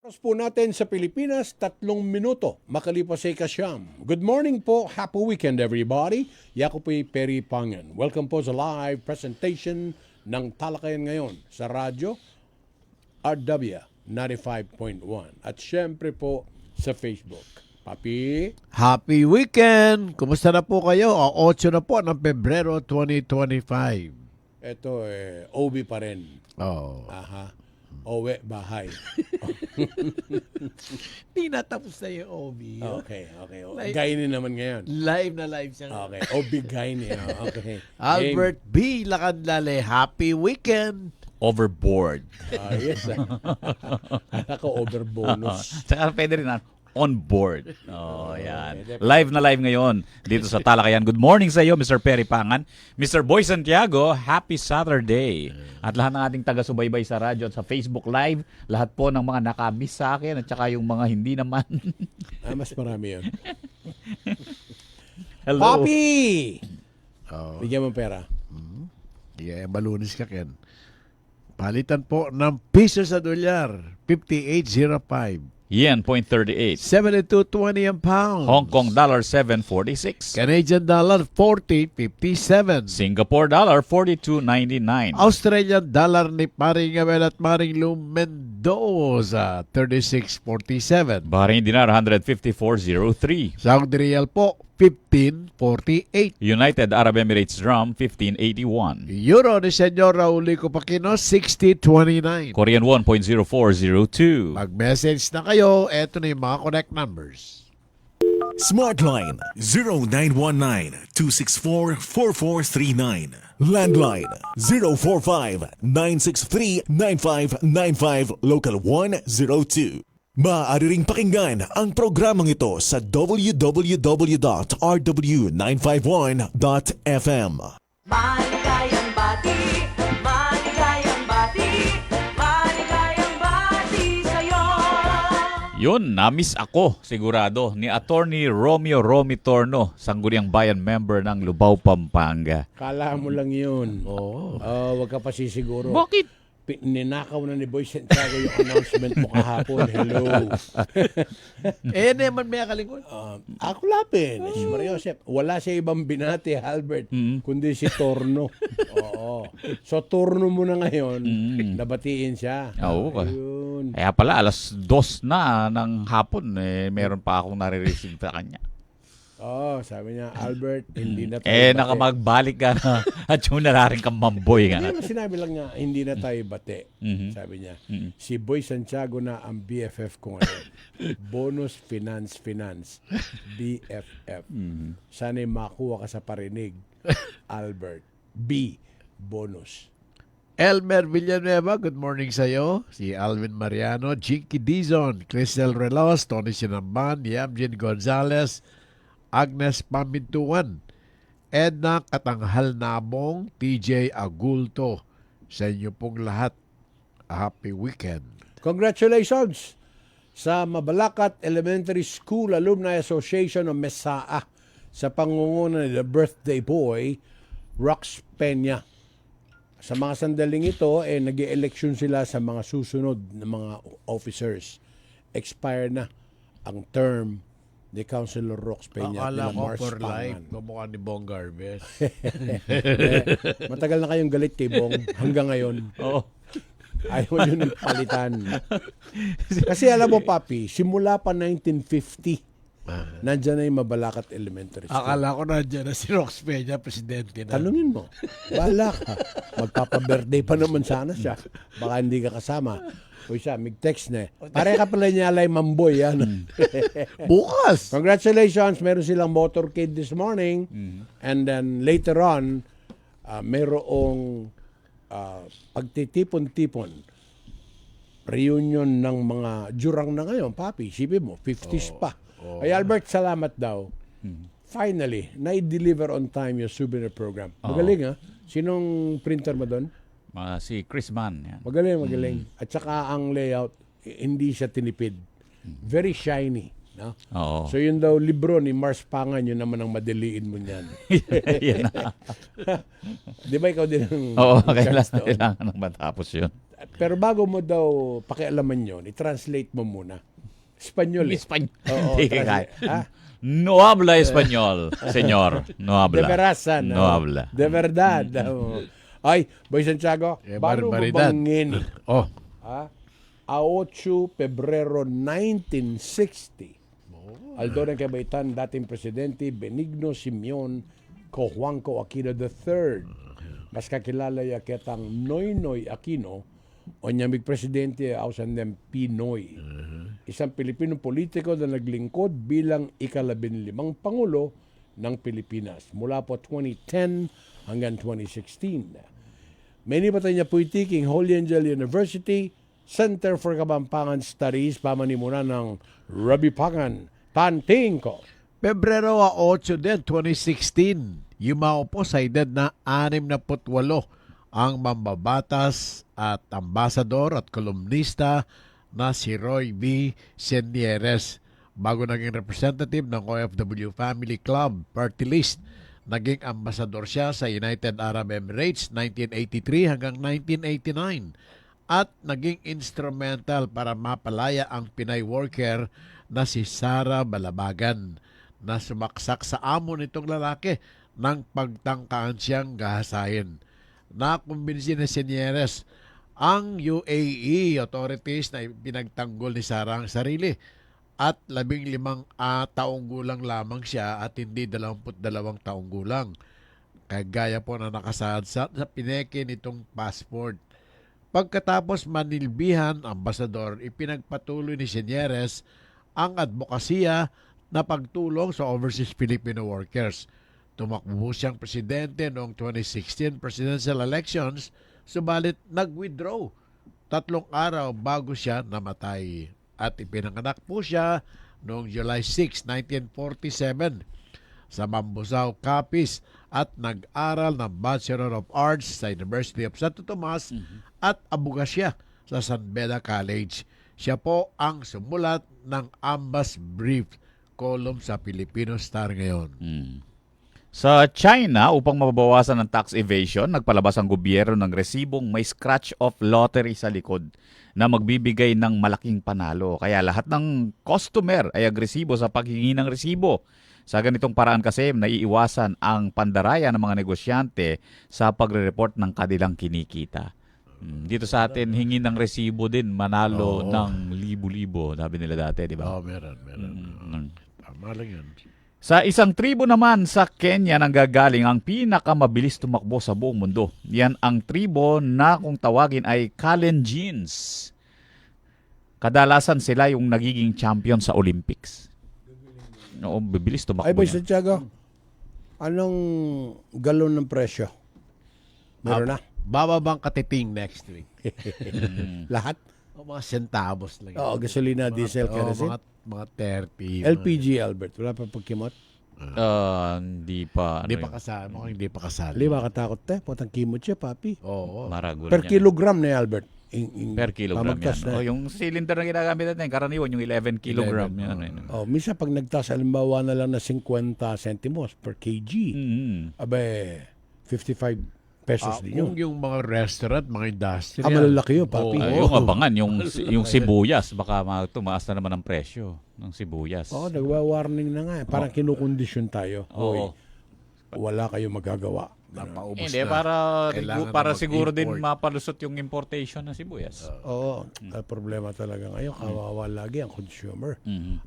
Oras po natin sa Pilipinas, 3 minuto, makalipas sa ikasyam. Good morning po, happy weekend everybody. Ako po Perry Pangan. Welcome po sa live presentation ng Talakayan ngayon sa radyo RW 95.1 at syempre po sa Facebook. Papi? Happy weekend! Kumusta na po kayo? 8 na po ng Pebrero 2025. Ito OB pa rin. Oh. Aha. Owe, bahay. Di natapos na yung OB. Okay. Like- Gaini naman ngayon. Live na live siya. Okay, OB Gaini. Okay. Albert B. Lakadlale, happy weekend! Overboard. Yes. Kala ko over bonus. Tsaka pwede rin on board. Oh, yan. okay. Live na live ngayon dito sa Talakayan. Good morning sa iyo, Mr. Perry Pangan. Mr. Boy Santiago, happy Saturday. At lahat ng ating taga-subaybay sa radyo at sa Facebook Live, lahat po ng mga nakamiss sa akin at saka yung mga hindi naman. Mas marami yun. Hello. Papi! Oh. Bigyan mo pera. Yeah, balunis ka, Ken. Palitan po ng piso sa dolyar, 58.05. Yen, 0.38. 72.20 ang pound. Hong Kong dollar, 7.46. Canadian dollar, 40.57. Singapore dollar, 42.99. Australian dollar ni Paring Abel at Maring Lou Mendoza, 36.47. Bahrain dinar, 154.03. Saudi Real po, 15.48. United Arab Emirates Drum, 15.81. Euro ni Senyor Raul Copacino, 60.29. Korean won, 0.0402. Mag-message na kayo, eto na yung mga connect numbers. Smartline 0919-264-4439. Landline 045-963-9595 Local 102. Maaari ring pakinggan ang programang ito sa www.rw951.fm. Maligayang bati, maligayang bati, maligayang bati sa'yo. Yun, na-miss ako, sigurado, ni Attorney Romeo Romy Torno, Sangguniang Bayan member ng Lubao, Pampanga. Kala mo lang yun. Oo. Wag ka pa sisiguro. Bakit? Ninakaw na ni Boy Santiago yung announcement mo kahapon. Hello. Naman may akalingon. Ako lapin. Si Mario Josep. Wala siya ibang binati, Albert, kundi si Torno. Oo. So, Torno mo na ngayon, nabatiin siya. Oo. Ayun. Kaya pala, 2:00 na ng hapon, meron pa akong nare-receive sa kanya. Sabi niya, Albert, hindi na tayo bate. Nakamagbalik ka na at yung nararing kang mamboy ka na. Hindi, sinabi lang niya, hindi na tayo bate. Sabi niya, si Boy Santiago na ang BFF ko ngayon. Bonus Finance, BFF. Sana'y makuha ka sa parinig, Albert. B, bonus. Elmer Villanueva, good morning sa'yo. Si Alvin Mariano, Jinky Dizon, Cristel Relos, Tony Sinamban, Yamjin Gonzalez, Agnes Pamintuan, Edna Katanghal Nabong, TJ Agulto. Sa inyo pong lahat, happy weekend. Congratulations sa Mabalacat Elementary School Alumni Association of Mesaa sa pangunguna ni the birthday boy, Rox Peña. Sa mga sandaling ito, nag-e-election sila sa mga susunod na mga officers. Expire na ang term ni Councilor Rox Peña at Akala nila ko Mars for life, Pangan. kumukha ni Bong Garbes. Matagal na kayong galit kay Bong hanggang ngayon. Oo. Ayaw nyo ng palitan. Kasi alam mo, Papi, simula pa 1950, nandyan na yung Mabalacat Elementary School. Akala ko nandiyan na si Rox Peña, presidente na. Tanungin mo. Bala ka. Magpapa-birthday pa naman sana siya. Baka hindi ka kasama. O siya, mag-text na. Pare ka pala niya alay mamboy. Yan. Bukas! Congratulations. Meron silang motorcade this morning. And then later on, merong pagtitipon-tipon. Reunion ng mga jurang na ngayon. Papi, isipin mo, 50s pa. Ay Albert, salamat daw. Finally, na-deliver on time yung souvenir program. Magaling ha? Sinong printer mo doon? Si Chris Mann. Yan. Magaling. At saka ang layout, hindi siya tinipid. Very shiny. No? Oo. So yun daw, libro ni Mars Pangan, yun naman ang madaliin mo niyan. Yan na. Di ba ikaw din ang Oo, charge doon? kailangan nang matapos yun. Pero bago mo daw pakialaman yon, i-translate mo muna. Espanyol. Espanyol. Oo, Hindi translate. kaya. No habla español, señor. No habla. De verasan. No habla. De verdad. Oo. Ay, Boy Santiago, paano mo barbaridad. bangin? Oh, A 8 Pebrero 1960. Aldo ng Kabaitan, dating presidente Benigno Simeon Cojuangco Aquino III. Mas kakilala ya ketang Noynoy Aquino o nyamig presidente ausan ng Pinoy. Isang Pilipino politiko na naglingkod bilang ika-15 Pangulo ng Pilipinas mula po 2010 hanggang 2016. Many patay niya puitiking Holy Angel University, Center for Kabampangan Studies, pamanimunan ng Rabbi Pangan Tantingko. Pebrero 8 din, 2016, yumao po sa edad na 68 ang mambabatas at ambasador at kolumnista na si Roy B. Sendieres. Bago naging representative ng OFW Family Club Party List, naging ambasador siya sa United Arab Emirates 1983 hanggang 1989 at naging instrumental para mapalaya ang Pinay worker na si Sara Balabagan na sumaksak sa amo nitong lalaki nang pagtangkaan siyang gahasayin. Nakumbinsi na Sendieres ang UAE authorities na pinagtanggol ni Sara ang sarili at 15 taong gulang lamang siya at hindi 22 taong gulang. Kagaya po na nakasaad sa pineke nitong passport. Pagkatapos manilbihan, ambasador, ipinagpatuloy ni Sendieres ang advokasya na pagtulong sa overseas Filipino workers. Tumakbo siyang presidente noong 2016 presidential elections, subalit nag-withdraw 3 araw bago siya namatay. At ipinanganak po siya noong July 6, 1947 sa Mambusaw, Capiz at nag-aral ng Bachelor of Arts sa University of Santo Tomas at abogasya sa San Beda College. Siya po ang sumulat ng Ambas Brief column sa Filipino Star ngayon. Sa China, upang mababawasan ang tax evasion, nagpalabas ang gobyerno ng resibong may scratch-off lottery sa likod na magbibigay ng malaking panalo. Kaya lahat ng customer ay agresibo sa paghingi ng resibo. Sa ganitong paraan kasi, naiiwasan ang pandaraya ng mga negosyante sa pagre-report ng kanilang kinikita. Dito sa atin, hingi ng resibo din, manalo ng libo-libo. Sabi nila dati, di ba? Meron. Tama lang yun. Sa isang tribo naman sa Kenya nanggagaling ang pinakamabilis tumakbo sa buong mundo. Yan ang tribo na kung tawagin ay Kalenjins. Kadalasan sila yung nagiging champion sa Olympics. Oo, bibilis tumakbo Ay, Boy niya. Santiago, anong galon ng presyo? Meron na? Bababang katiting next week. Lahat? O mga centavos lang. Oo, gasolina, diesel, kerosene. Mga 30. LPG, Albert. Wala pa pagkimot? Hindi pa. Hindi pa kasali. Mukhang hindi pa kasali. Lima katakot te. Potang kimot siya, papi. Oo. Maragulo Per yan. kilogram na Albert. Per kilogram pamagtas yan. na. Yung cylinder na ginagamit natin, karaniwan yung 11 kilogram. 11, yan. Minsan pag nagtas, halimbawa na lang na 50 centimos per kg. Abe, 55 pesos din yun. Kung yung mga restaurant, mga industrial. Malalaki yun, papi. Yung abangan, yung sibuyas, baka tumaas na naman ang presyo ng sibuyas. Nagwa-warning na nga. Parang kinukondisyon tayo. Oo. Wala kayong magagawa. Napaubos Hindi, na. Kailangan para na siguro din mag-import. mapalusot yung importation ng sibuyas. Oo. Problema talaga ngayon. Kawawa lagi ang consumer.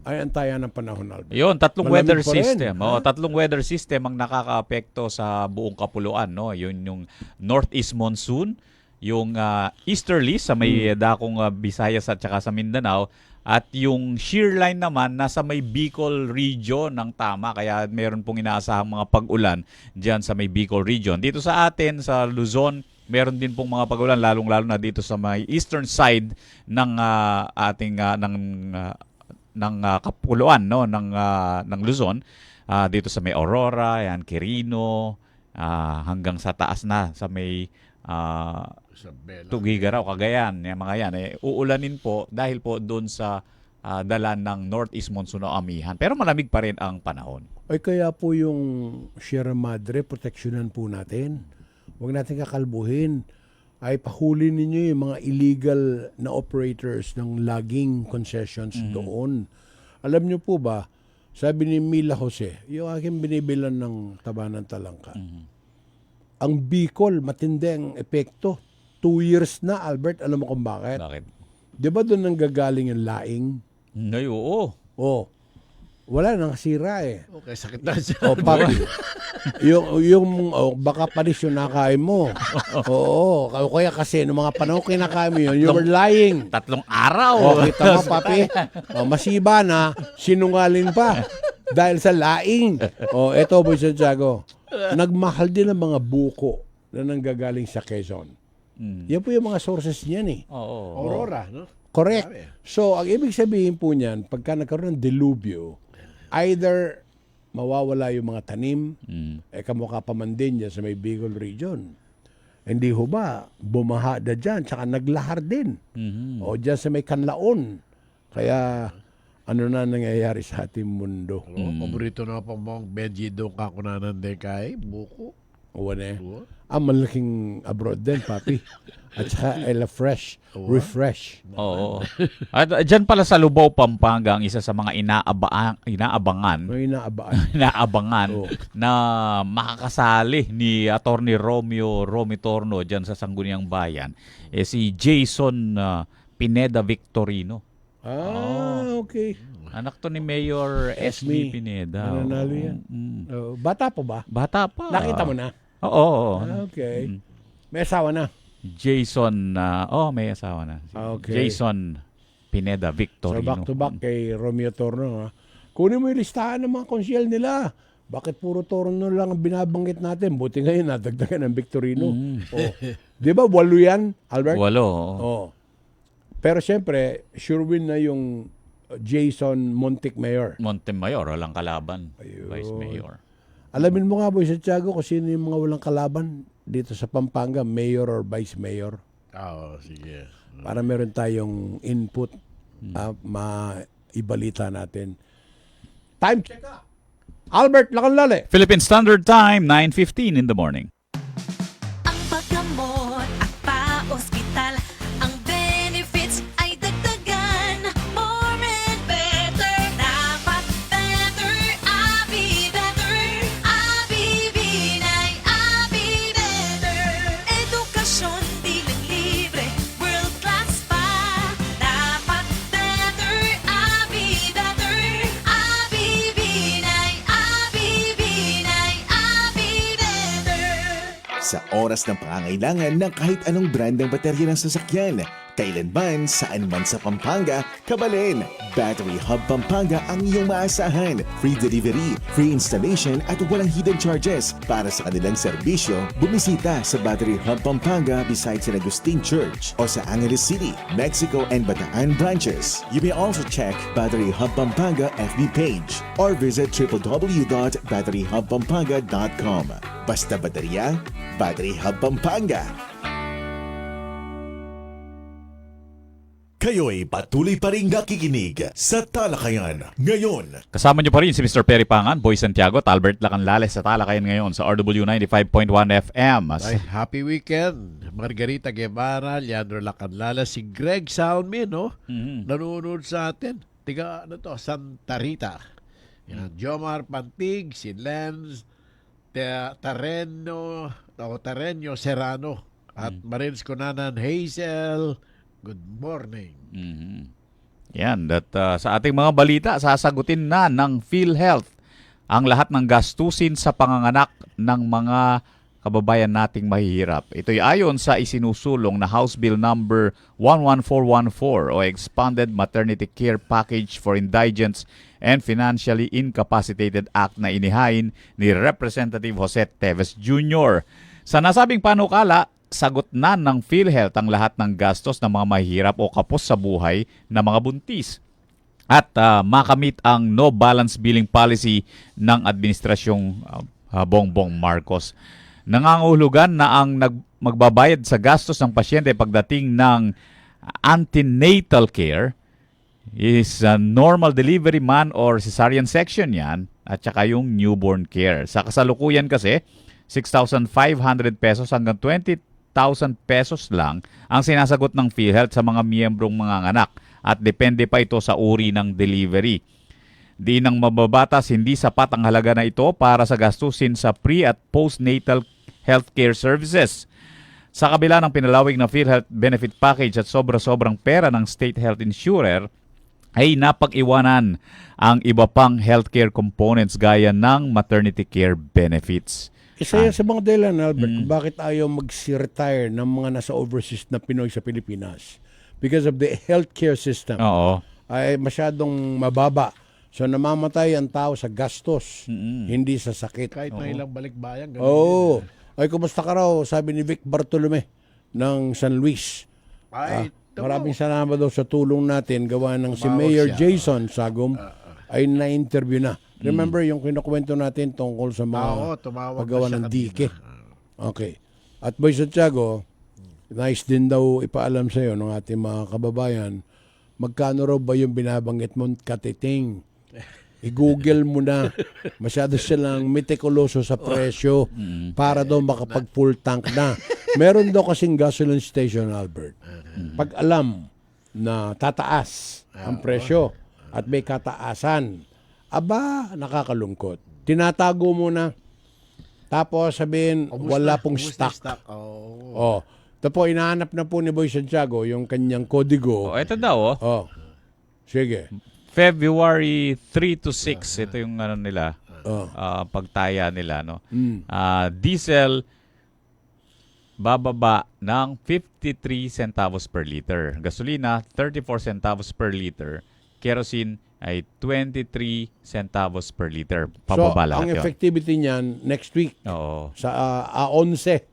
Ay, antayan ng panahon, Albert. Yun, tatlong Malamig weather pa rin, system. ha? Tatlong weather system ang nakakaapekto sa buong kapuluan, no. Yun yung northeast monsoon, yung easterly sa may dakong Visayas at saka sa Mindanao, at yung shear line naman nasa may Bicol region ng tama, kaya meron pong inaasahang mga pag-ulan diyan sa may Bicol region. Dito sa atin sa Luzon, meron din pong mga pag-ulan lalong-lalo na dito sa may eastern side ng ating ng kapuluan, no, ng Luzon, dito sa may Aurora, yan, Quirino, hanggang sa taas na sa may Isabela. Tugigaraw, Cagayan, yung mga yan. Uulanin po dahil po doon sa dala ng northeast monsoon o amihan. Pero malamig pa rin ang panahon. Ay, kaya po yung Sierra Madre, proteksyonan po natin. Huwag natin kakalbuhin. ay pahuli ninyo yung mga illegal na operators ng logging concessions doon. Alam nyo po ba, sabi ni Mila Jose, yung aking binibilan ng Tabanan Talangka, ang Bicol, matindi ang epekto. 2 years na, Albert, alam mo kung bakit? Bakit? Di ba doon nang gagaling yung laing? Ngay, oo. Oh, wala nang sira eh. Okay, sakit na siya. O, papi. Baka panis yung nakain mo. Oo. Kaya kasi, nung mga panahon kinakain mo yun, you were lying. 3 araw. O, kita mo, papi. O, masiba na, sinungaling pa. Dahil sa laing. O, eto, Boy Santiago. Nagmahal din ang mga buko na nanggagaling sa Quezon. Yan po yung mga sources niyan eh. Oo. Aurora, no? Correct. So, ang ibig sabihin po niyan, pagka nagkaroon ng delubyo, either mawawala yung mga tanim, kamukha pa man din dyan sa may Bicol region. Hindi ho ba, bumaha na dyan, tsaka naglahar din. O dyan sa may Kanlaon. Kaya, ano na nangyayari sa ating mundo? Paborito na pa mong Benji doon kakunanan din kay buko. Uwan malaking abroad din, papi. At saka Ella Fresh, refresh. Oo. At dyan pala sa Lubao, Pampanga, ang isa sa mga inaabangan May inaabaan. inaabangan Oo. na makakasali ni Attorney Romeo Romitorno dyan sa Sangguniang Bayan si Jason Pineda Victorino. Okay. Anak to ni Mayor Esme SB Pineda. Mananalo Oo. yan. Bata pa ba? Bata pa. Nakita mo na? Oo. Okay. May asawa na. Jason, may asawa na. Okay. Jason Pineda So Victorino. back to back kay Romeo Torno. Ha? Kunin mo yung listahan ng mga konsyel nila. Bakit puro Torno lang ang binabanggit natin? Buti ngayon nadagdagan ng Victorino. Oh. Di ba 8 yan, Albert? 8. Oh. Pero siyempre, sure win na yung Jason Montic Mayor. Montemayor, walang kalaban. Vice Mayor. Alamin mo nga, Boy Santiago, kung sino yung mga walang kalaban dito sa Pampanga, Mayor or Vice Mayor. Oo, sige. Para meron tayong input, maibalita natin. Time check up. Albert, lakan-lali. Philippine Standard Time, 9:15 in the morning. Ang paggamot at pa-ospital, ang benefits ay dagdagan. More and better, dapat better, Abi better. Abi Binay, Abi better. Edukasyon di lang libre, world class pa. Dapat better, Abi better. Abi Binay, Abi Binay, Abi better. Sa oras ng pangangailangan ng kahit anong brand ng baterya ng sasakyan, kailanman, saan man sa Pampanga, kabalin. Battery Hub Pampanga ang iyong maasahan. Free delivery, free installation at walang hidden charges. Para sa kanilang serbisyo, bumisita sa Battery Hub Pampanga beside San Agustin Church o sa Angeles City, Mexico and Bataan branches. You may also check Battery Hub Pampanga FB page or visit www.batteryhubpampanga.com. Basta baterya, Battery Hub Pampanga. Kayo'y patuloy pa rin nakikinig sa Talakayan ngayon. Kasama niyo pa rin si Mr. Perry Pangan, Boy Santiago, Talbert Lacanlales sa Talakayan ngayon sa RW 95.1 FM. Ay, happy weekend. Margarita Guevara, Leandro Lacanlala, si Greg Salmin, no? Nanonood sa atin. Tiga, Santa Rita. Yan, Jomar Pantig, si Lenz, Tarenyo Serrano, at Marins Conanan Hazel. Good morning. Yan, sa ating mga balita, sasagutin na ng PhilHealth ang lahat ng gastusin sa panganganak ng mga kababayan nating mahihirap. Ito'y ayon sa isinusulong na House Bill number 11414 o Expanded Maternity Care Package for Indigents and Financially Incapacitated Act na inihain ni Representative Jose Teves Jr. Sa nasabing panukala, sagot na ng PhilHealth ang lahat ng gastos ng mga mahihirap o kapos sa buhay na mga buntis at makamit ang no balance billing policy ng administrasyong Bongbong Marcos. Nangangahulugan na ang magbabayad sa gastos ng pasyente pagdating ng antenatal care is normal delivery man or cesarean section yan at saka yung newborn care. Sa kasalukuyan kasi, 6,500 pesos hanggang pesos lang ang sinasagot ng PhilHealth sa mga miyembrong mga anak at depende pa ito sa uri ng delivery. Di nang mababatas, hindi sapat ang halaga na ito para sa gastusin sa pre- at postnatal healthcare services. Sa kabila ng pinalawig na PhilHealth benefit package at sobra-sobrang pera ng state health insurer, ay napag-iwanan ang iba pang healthcare components gaya ng maternity care benefits. Isa yan sa mga dahilan, Albert, kung bakit ayaw mag-retire ng mga nasa overseas na Pinoy sa Pilipinas. Because of the healthcare system. Oo. Ay masyadong mababa. So namamatay ang tao sa gastos, hindi sa sakit. Kahit na ilang balikbayan. ganun Oo. Ay, kumusta ka raw? Sabi ni Vic Bartolome ng San Luis. din. Ay, Maraming salamat daw sa tulong natin gawa ng si Tumawag Mayor siya. Jason Sagum ay na-interview na. Remember yung kinukwento natin tungkol sa mga Oo, tumawag paggawa na siya ng kanina. dike. Okay. At Boy Santiago, nice din daw ipaalam sa iyo ng ating mga kababayan, magkano raw ba yung binabanggit mong katiting? I-google mo na. Masyado silang metikuloso sa presyo para daw makapag full tank na. Meron daw kasing gasoline station, Albert. Pag alam na tataas ang presyo at may kataasan, aba, nakakalungkot. Tinatago mo na. Tapos sabihin, wala pong Ubus na stock. Oo. Oh. Tapos inahanap na po ni Boy Santiago yung kanyang kodigo. Oh, ito daw, Oh. Sige. February 3 to 6, ito yung ano nila, Oh. pagtaya nila, no? Diesel bababa ng 53 centavos per liter. Gasolina 34 centavos per liter. Kerosene ay 23 centavos per liter. Pababa So, lahat ang yun. effectivity niyan next week Oo. sa 11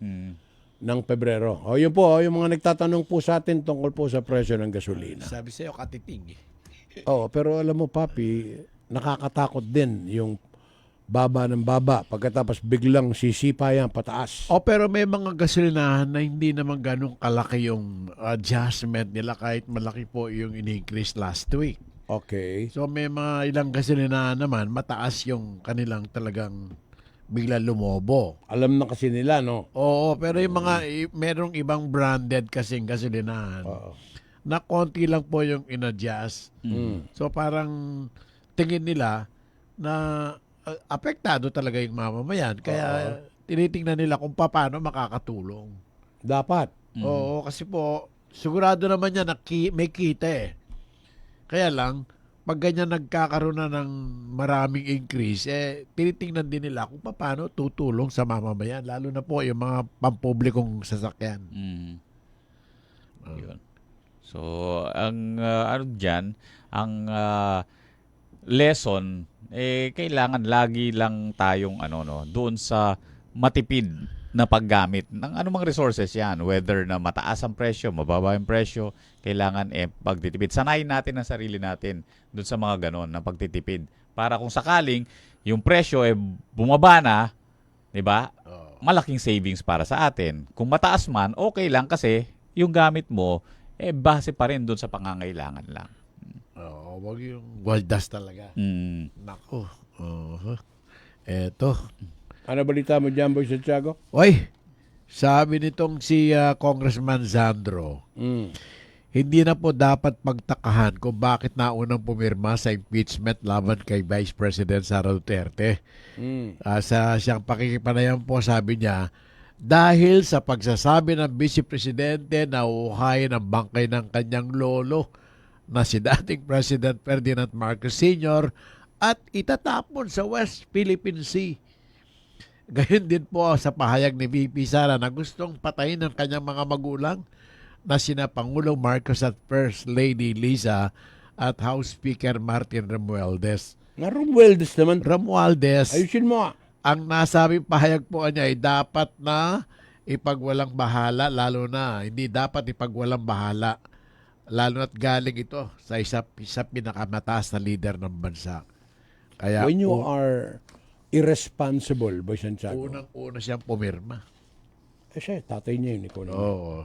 ng Pebrero. O yun po, yung mga nagtatanong po sa atin tungkol po sa presyo ng gasolina. Sabi sa'yo, katiting. Oo, pero alam mo, Papi, nakakatakot din yung baba ng baba pagkatapos biglang sisipa yan pataas. O pero may mga gasolinahan na hindi naman ganun kalaki yung adjustment nila kahit malaki po yung in-increase last week. Okay. So may mga ilang gasolinahan naman mataas yung kanilang talagang bigla lumobo. Alam na kasi nila, no? Oo, pero yung mga merong ibang branded kasing gasolinahan na konti lang po yung in-adjust. So parang tingin nila na apektado talaga yung mamamayan. Kaya tinitingnan nila kung paano makakatulong. Dapat. Oo, kasi po, sigurado naman yan na may kita eh. Kaya lang, pag ganyan nagkakaroon na ng maraming increase, tinitingnan din nila kung paano tutulong sa mamamayan. Lalo na po yung mga pampublikong sasakyan. Yun. So, ang ano dyan, ang lesson, kailangan lagi lang tayong doon sa matipid na paggamit ng anumang resources yan. Whether na mataas ang presyo, mababa ang presyo, kailangan pagtitipid. Sanayin natin ang sarili natin doon sa mga ganon na pagtitipid. Para kung sakaling yung presyo bumaba na, di ba? Malaking savings para sa atin. Kung mataas man, okay lang kasi yung gamit mo, base pa rin doon sa pangangailangan lang. Oo, wag yung waldas talaga. Nako. Eto. Ano balita mo dyan, Boy Santiago? Oy, sabi nitong si Congressman Zandro, hindi na po dapat pagtakahan kung bakit naunang pumirma sa impeachment laban kay Vice President Sara Duterte. Sa siyang pakikipanayam po, sabi niya, dahil sa pagsasabi ng Vice Presidente na uhayin ang bangkay ng kanyang lolo na si dating President Ferdinand Marcos Sr. at itatapon sa West Philippine Sea. Gayon din po sa pahayag ni VP Sara na gustong patayin ng kanyang mga magulang na sina Pangulong Marcos at First Lady Liza at House Speaker Martin Romualdez. Nga Romualdez naman. Romualdez, Ayusin mo. ang nasabing pahayag po niya ay dapat na ipagwalang bahala, lalo na hindi dapat ipagwalang bahala, lalo na't galing ito sa isa pinakamataas na leader ng bansa. Kaya When you are irresponsible, Boy Santiago. unang-una siyang pumirma. Siya, tatay niya yun, ikaw naman. Oo.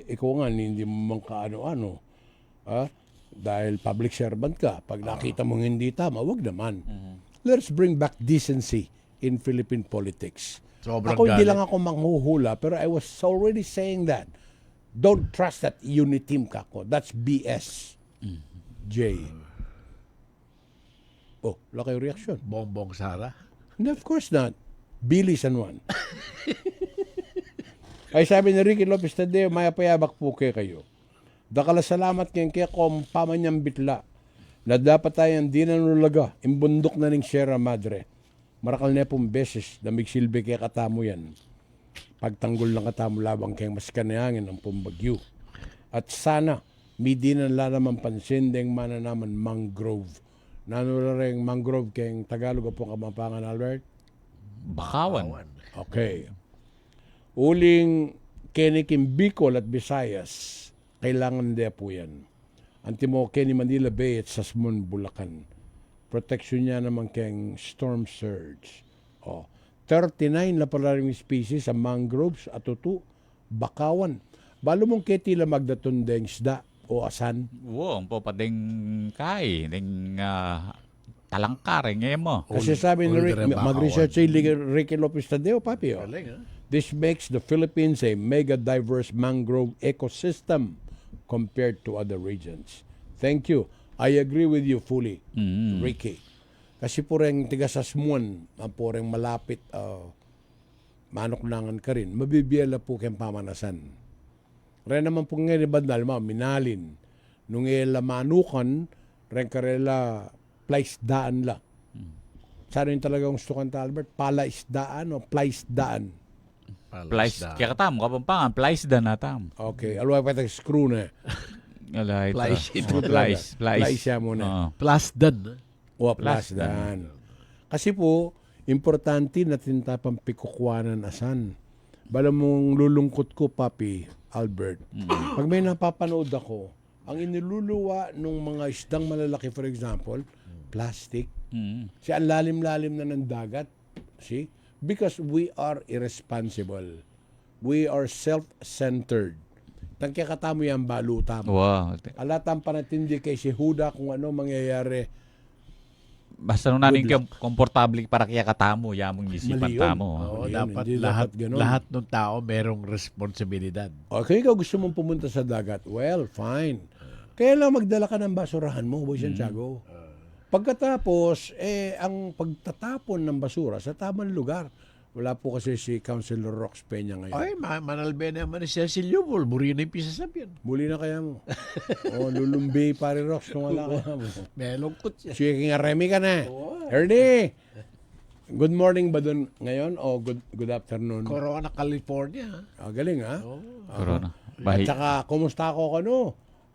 Ikaw nga, hindi mo man kaano-ano. Dahil public servant ka. Pag nakita mong hindi tama, wag naman. Let's bring back decency in Philippine politics. Sobrang Ako hindi galit. lang ako manghuhula, pero I was already saying that. Don't trust that unity team kako. That's BS. J. Oh, laki yung reaction. Bongbong Sara. No, of course not. Billy San Juan. Ay sabi ni Ricky Lopez Tadeo, maya payabak po kayo. Dakala salamat ngayon kaya kung pamanyang bitla na dapat tayong di nanulaga, imbundok na ning Sierra Madre. Marakal na pong beses na migsilbi kaya katamo yan. Pagtanggol ng katamo labang kayong mas kanayangin ng pumbagyo. At sana, midi na naman pansin deng mana naman mangrove. Nanula rin mangrove kayong Tagalog po Kamampangan, Albert? Bakawan. Okay. Uling Kenikim Bicol at Visayas, kailangan din po yan. Antimo Kenny Manila Bay at Sasmon, Bulacan. Protection niya naman kayong storm surge. 39 na pala rin species sa mangroves at tutu, bakawan. Balo mong ketila magdatundeng isda o asan. Wow, ang po pa ding kay, ding talangkar, ngayon mo. Kasi sabi ni Rick, Ultra bakawan. mag-research si Ricky Lopez Tadeo, papi. Galing, ha? This makes the Philippines a mega diverse mangrove ecosystem compared to other regions. Thank you. I agree with you fully, Ricky. Kasi po rin tiga Sasmuan, po rin malapit, manoknangan ka rin, mabibiyala po kayong pamanasan. Ren naman po ngayon, bandal, minalin. Nung ila manukan, ren karela plaisdaan la. Sana yung talagang gusto kanta, Albert? Palaisdaan o plaisdaan? Plies, kaya katam, Kapampangan, plies da natam. Okay, alwa pa tayo screw na. Alay, Plies. plies. Plies siya muna. Oo. Plasdan. O plasdan. Kasi po, importante na tintapang pikukwanan asan. Bala mong lulungkot ko, Papi, Albert. Pag may napapanood ako, ang iniluluwa ng mga isdang malalaki, for example, plastic. Si ang lalim-lalim na ng dagat. See? Because we are irresponsible. We are self-centered. Tangkaya katamo yan, baluta mo. Wow. Alatang panatindi kay si Huda kung ano mangyayari. Basta nung namin komportable para kaya katamo, yamong isipan Mali yun. tamo. Oo, Yun, dapat hindi lahat, dapat ganun. lahat ng tao merong responsibilidad. Okay, ikaw gusto mong pumunta sa dagat. Well, fine. Kaya lang magdala ka ng basurahan mo, Boy Santiago. Pagkatapos, ang pagtatapon ng basura sa tamang lugar. Wala po kasi si Councilor Rox Peña ngayon. Ay, manalbe naman siya si Lubol. Buri na yung pisasabyan. Muli na kaya mo. Lulumbi pare Rox kung wala kaya mo. May lungkot siya. Sige nga, Remy ka na. Ernie! Good morning ba doon ngayon o good afternoon? Corona, California. Galing ha? Corona. At Bahi. saka, kumusta ako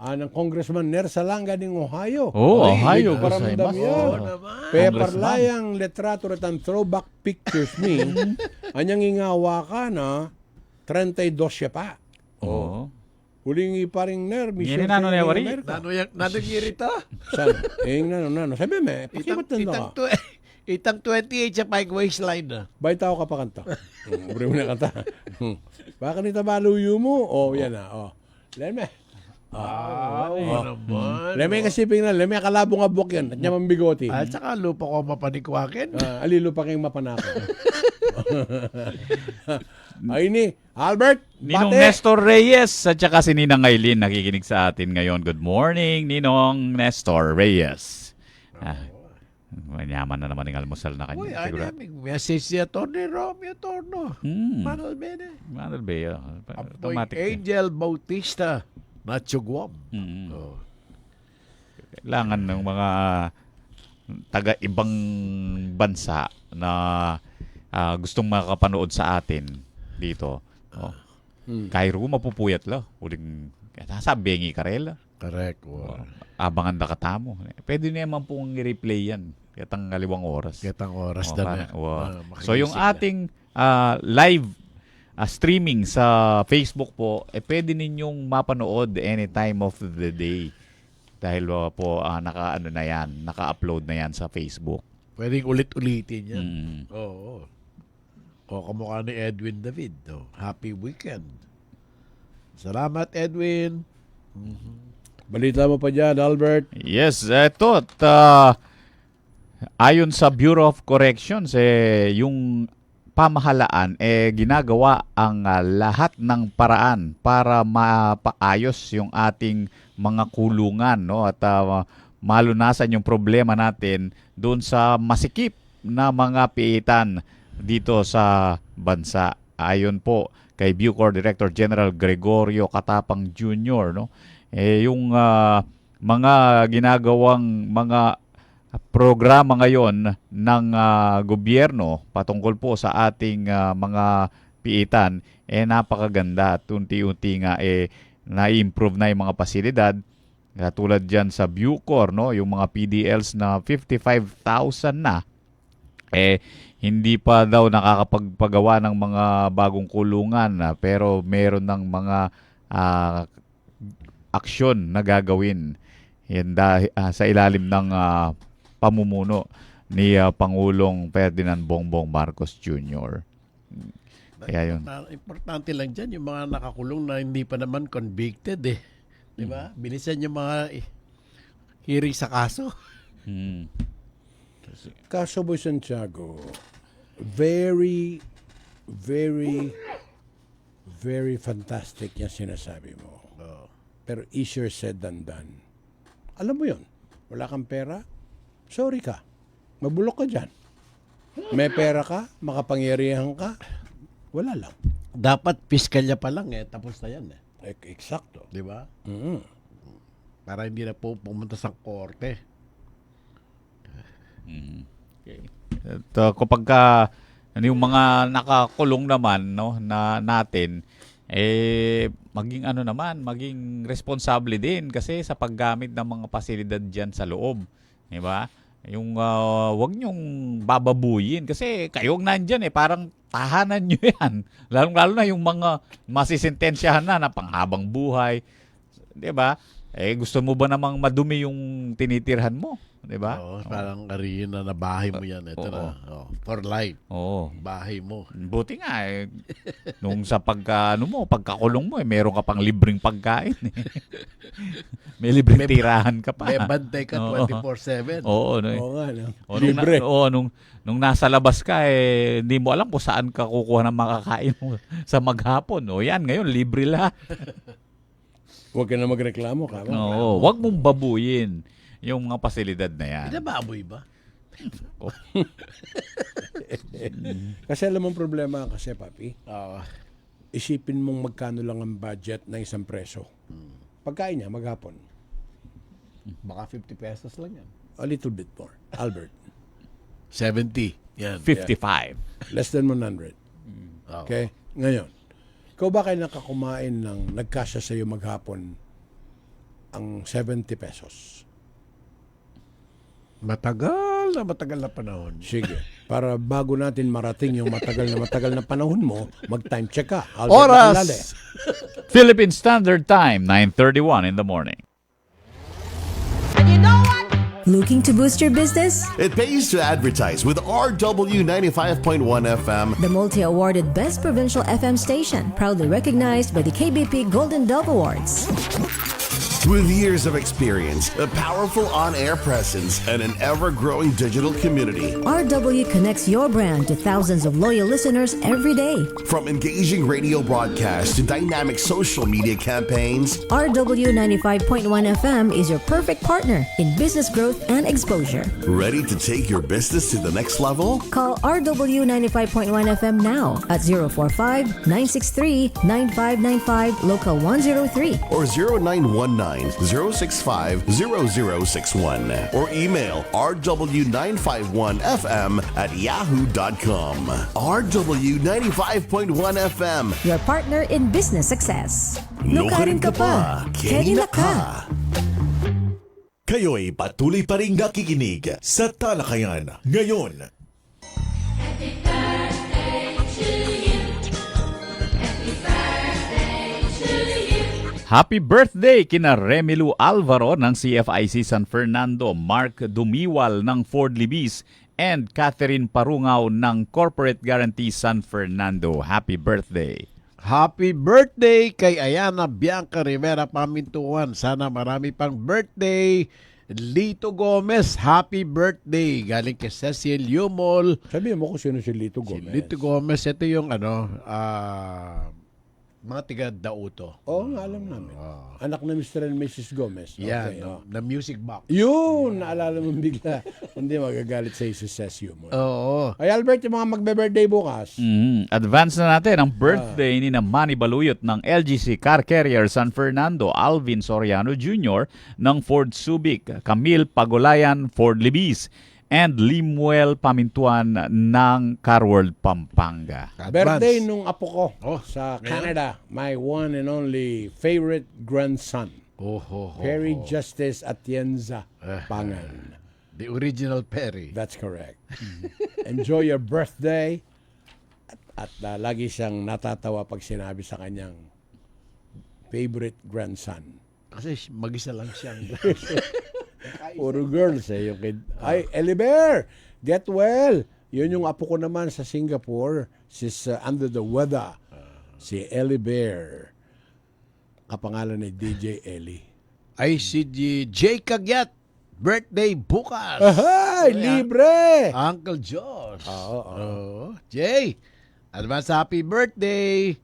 ng Congressman Ner Salanga ng Ohio. Oh, Ay, Ohio. paramdam Gozaimasu. yan. Oo naman. Peparlayang letrato at ang throwback pictures me. Anyang ingawa ka na 32 siya pa. Oo. Huling paring Ner. Yan na, ano na, wari? Nanagirita. Saan? Nano. Sabi me, pakimat na ka. Itang 28 sa pike waistline na. Bay tao ka pa kanta. Uri mo na kanta. Baka nita baluyo mo? Yan na. Leme. Naman. Leme kasiping na. Leme kalabo nga buk yan. At niya mambigoti. At saka lupa ko mapanikwakin. Alilo pa kayong mapanako. Ay ni, Albert, Ninong bate. Nestor Reyes at saka si Ninang Aileen nakikinig sa atin ngayon. Good morning, Ninong Nestor Reyes. Manyaman na naman yung almusal na Uy, kanya. Siguro. aming message si Atty. Romeo Torno. Manuel Bene. Manuel Bea. Apoy Automatic. Angel Bautista. Natsuguam. Oh. Kailangan ng mga taga-ibang bansa na gustong makapanood sa atin dito. Cairo, mapupuyat la. Uling, sabi ka rin la. Correct. Wow. Abangan na katamo. Pwede naman pong i-replay yan. Katang 2 oras. Kitang oras na. So yung ating live streaming sa Facebook po, pwede ninyong mapanood any time of the day. Dahil po naka-upload na yan sa Facebook. Pwedeng ulit-ulitin yan. Oo. O kamukha ni Edwin David. Happy weekend. Salamat, Edwin. Balita mo pa dyan, Albert. Yes, eto. Ayon sa Bureau of Corrections, yung pamahalaan ginagawa ang lahat ng paraan para mapaayos yung ating mga kulungan, no, at malunasan yung problema natin doon sa masikip na mga piitan dito sa bansa. Ayon po kay Bucor Director General Gregorio Katapang Jr., no, yung mga ginagawang mga programa ngayon ng gobyerno patungkol po sa ating mga piitan napakaganda at unti-unti nga na-improve na yung mga pasilidad katulad dyan sa Bucor, no, yung mga PDLs na 55,000 na hindi pa daw nakakapagpagawa ng mga bagong kulungan pero meron ng mga aksyon na gagawin sa ilalim ng pamumuno ni Pangulong Ferdinand Bongbong Marcos Jr. Kaya yun. Importante lang dyan yung mga nakakulong na hindi pa naman convicted eh. Di ba? Bilisan yung mga hearing sa kaso. Kaso Boy Santiago, very, very, very fantastic yung sinasabi mo. Pero easier said than done. Alam mo yon, wala kang pera, sorry ka, mabulok ka dyan. May pera ka, makapangyarihan ka, wala lang. Dapat piskalya pa lang tapos na yan Eksakto. Di ba? Mm. Para hindi na po pumunta sa korte. Okay. At kapag yung mga nakakulong naman, no, na natin maging responsable din kasi sa paggamit ng mga pasilidad diyan sa loob, di ba? Yung wag niyong bababuyin kasi kayong nandiyan parang tahanan niyo yan. Lalo na yung mga masisentensyahan na panghabang buhay, di ba? Gusto mo ba namang madumi yung tinitirhan mo? Di ba? Oo, parang kariyan na bahay mo yan. Ito na. For life. Oo. Bahay mo. Buti nga nung sa pagkakulong mo meron ka pang libreng pagkain. May libreng tirahan ka pa. May bantay ka 24/7. Oo, no. Oo nga, no? Libre. Nung nasa labas ka hindi mo alam kung saan ka kukuha ng makakain mo sa maghapon. Yan ngayon libre lahat. Huwag ka na magreklamo ka. Oo, wag mong babuyin yung mga pasilidad na yan. Pinababoy ba? Kasi alam mong problema kasi, papi, Oo. isipin mong magkano lang ang budget ng isang preso. Pagkain niya, maghapon. Baka 50 pesos lang yan. A little bit more. Albert, 70. Yan. 55. less than 100. Oo. Okay? Ngayon, ikaw ba kayo nakakumain ng nagkasya sa iyo maghapon ang 70 pesos? Matagal na panahon. Sige. Para bago natin marating yung matagal na panahon mo, mag-time check ka. Oras! Philippine Standard Time, 9:31 in the morning. And you know what? Looking to boost your business? It pays to advertise with RW 95.1 FM. The multi-awarded Best Provincial FM Station, proudly recognized by the KBP Golden Dove Awards. With years of experience, a powerful on-air presence, and an ever-growing digital community. RW connects your brand to thousands of loyal listeners every day. From engaging radio broadcasts to dynamic social media campaigns, RW 95.1 FM is your perfect partner in business growth and exposure. ready to take your business to the next level? Call RW 95.1 FM now at 045-963-9595, local 103. Or 0919-065-0061. Or email rw951fm@yahoo.com. RW 95.1 FM. Your partner in business success. Nukarin ka pa. Kenila ka. Kayo'y patuloy pa rin nakikinig sa Talakayan ngayon. Happy birthday kina Remilu Alvaro ng CFIC San Fernando, Mark Dumiwal ng Ford Libis, and Catherine Parungaw ng Corporate Guarantee San Fernando. Happy birthday! Happy birthday kay Ayana Bianca Rivera Pamintuan. Sana marami pang birthday Lito Gomez, happy birthday. Galing kay Cecil Yumol. Sabihin mo kung sino si Lito Si Gomez. Lito Gomez, ito yung mga tiga Dauto. Oo, nga, alam namin. Anak na Mr. and Mrs. Gomez. Yan, Okay, oh. na music box. Yun, naalala mo bigla. Hindi magagalit sa success mo. Oo. Ay, Albert, yung mga magbe-birthday bukas. Advance na natin ang birthday ni na Manny Baluyot ng LGC Car Carrier San Fernando, Alvin Soriano Jr. ng Ford Subic, Camille Pagulayan Ford Libis, and Limuel Pamintuan ng Car World Pampanga. Birthday nung apo ko Oh, sa ngayon? Canada. My one and only favorite grandson. Perry Justice Atienza Pangan. The original Perry. That's correct. Enjoy your birthday. At lagi siyang natatawa pag sinabi sa kanyang favorite grandson. Kasi mag-isa lang siyang. Puro girls yung kid. Ay, Ellie Bear, get well. Yun yung apo ko naman sa Singapore. She's under the weather. Si Ellie Bear. Kapangalan ni DJ Ellie. Ay, si Jay Kagyat. Birthday bukas. Ahay, libre! Uncle Josh. Oo. Jay, advance happy birthday.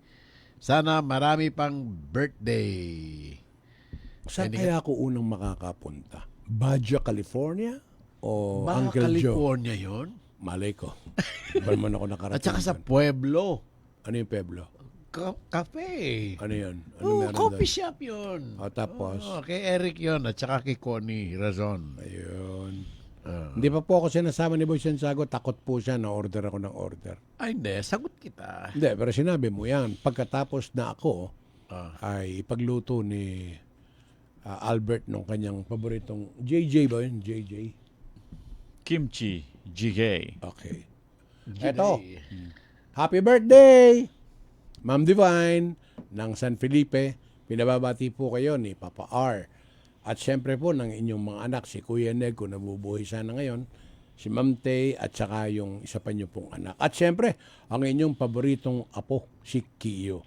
Sana marami pang birthday. Saan Hindi kaya ako unang makakapunta? Baja, California? O Baka Uncle Joe? California yun. Malay ko. Ba naman ako nakarating? At saka sa doon? Pueblo. Ano yung Pueblo? Cafe. Ano yun? Ano Oh, meron coffee doon? shop yun. O tapos? Kay Eric yun at saka kay Connie Razon. Ayun. Hindi pa po ako sinasama ni Boy Santiago. Takot po siya na order ako ng order. Ay, hindi. Sagot kita. Hindi, pero sinabi mo yan. Pagkatapos na ako, Ah. ay ipagluto ni Albert nung kanyang paboritong JJ ba yun? JJ? Kimchi GK. Okay. Eto. Happy birthday! Ma'am Divine ng San Felipe. Pinababati po kayo ni Papa R. At syempre po ng inyong mga anak, si Kuya Neg, kung nabubuhay sana ngayon, si Ma'am Tay, at saka yung isa pa niyo pong anak. At syempre, ang inyong paboritong apo, si Kiyo.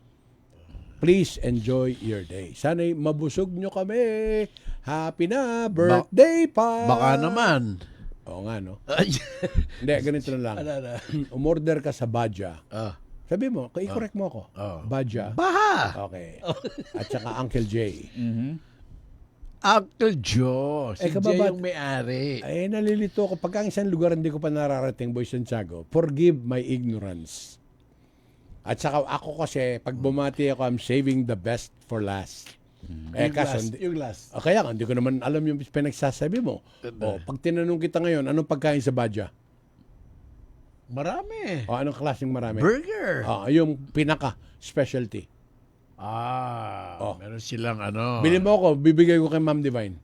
Please enjoy your day. Sana'y mabusog nyo kami. Happy na birthday pa! Baka naman. Oo nga, no? Ay. Hindi, ganito na lang. Umorder ka sa Baja. Ah. Sabi mo, i-correct mo ako. Baja. Baha. Okay. At saka Uncle Jay. Uncle Joe. Si Jay kababat- yung may-ari. Ay, nalilito ako. Pagka ang isang lugar hindi ko pa nararating, Boy Santiago, forgive my ignorance. At saka ako kasi, pag bumati ako, I'm saving the best for last. Yung last. Kaya nga, hindi ko naman alam yung pinagsasabi mo. Pag tinanong kita ngayon, anong pagkain sa Baja? Marami. Anong klaseng marami? Burger. Yung pinaka specialty. Meron silang ano. Bili mo ako, bibigay ko kay Ma'am Divine.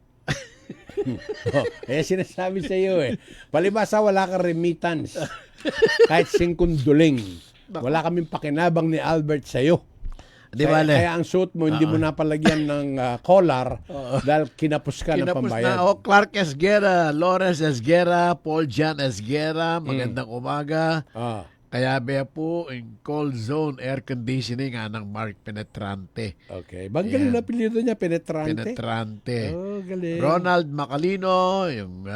Sinasabi sa iyo palibasa wala kang remittance. Kahit 5 duling. Wala kaming pakinabang ni Albert sa iyo. Di ba, Kaya ang suit mo, hindi mo napalagyan ng collar dahil kinapos ka ng Kinapos pambayad. na. Clark Esguera, Lawrence Esguera, Paul Jan Esguera, magandang umaga. Kaya ba po, in cold zone air conditioning ng Mark Penetrante. Okay. Bang galing na apelyido niya, Penetrante? Penetrante. Oh, galing. Ronald Macalino, yung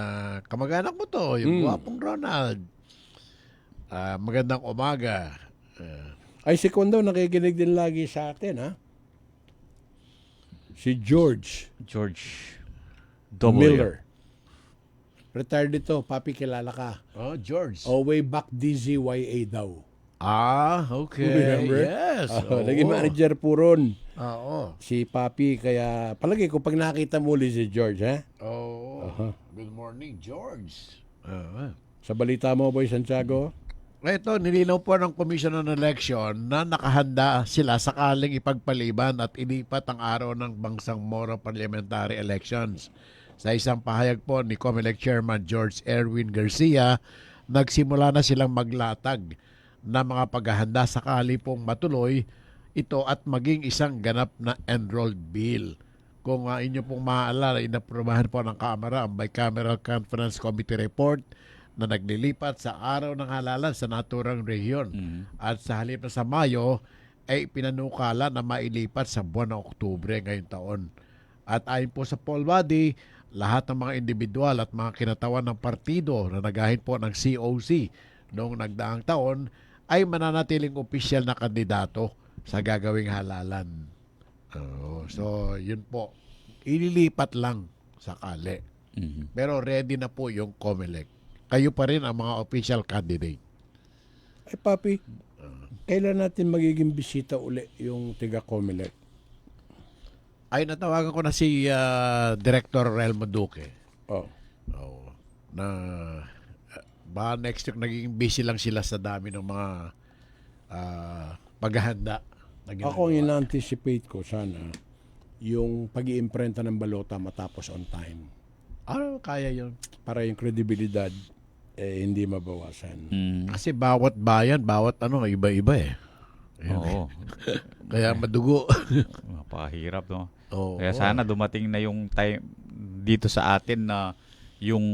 kamag-anak mo to, yung guwapong Ronald. Magandang umaga. Ay, si Kondo, nakikinig din lagi sa atin, ha? Si George W. Miller. Retired dito, papi, kilala ka. Oh, George. Way back DZYA daw. Okay. Remember? Yes. Naging manager po ron. Oo. Si papi, kaya palagi ko pag nakita mo ulit si George, ha? Good morning, George. Sa balita mo, Boy Santiago? Ito, nilinaw po ng Commission on Election na nakahanda sila sakaling ipagpaliban at ilipat ang araw ng bangsang Moro Parliamentary Elections. Sa isang pahayag po ni COMELEC Chairman George Erwin Garcia, nagsimula na silang maglatag na mga paghahanda sakali pong matuloy ito at maging isang ganap na enrolled bill. Kung inyo pong maaalala, inaprubahan po ng Kamara ang Bicameral Conference Committee Report na naglilipat sa araw ng halalan sa naturang rehiyon. At sa halip na sa Mayo, ay pinanukala na mailipat sa buwan ng Oktubre ngayong taon. At ayon po sa poll body, lahat ng mga individual at mga kinatawan ng partido na nagahit po ng COC noong nagdaang taon ay mananatiling opisyal na kandidato sa gagawing halalan. So, yun po. Ililipat lang sakali. Mhm. Pero ready na po yung COMELEC. Kayo pa rin ang mga official candidate. Ay, Papi, kailan natin magiging bisita uli yung tiga Comelec? Ay, natawagan ko na si Director Relmo Duque. Oh. Oo. Na ba next week naging busy lang sila sa dami ng mga paghahanda. Na Ako ang ginagawa. ina-anticipate ko sana yung pag-iimprenta ng balota matapos on time. Kaya yun. Para yung credibilidad hindi mabawasan. Mm. Kasi bawat bayan, bawat iba-iba eh. Oo. Kaya madugo. Napakahirap, no? Oo. Kaya sana dumating na yung time dito sa atin na yung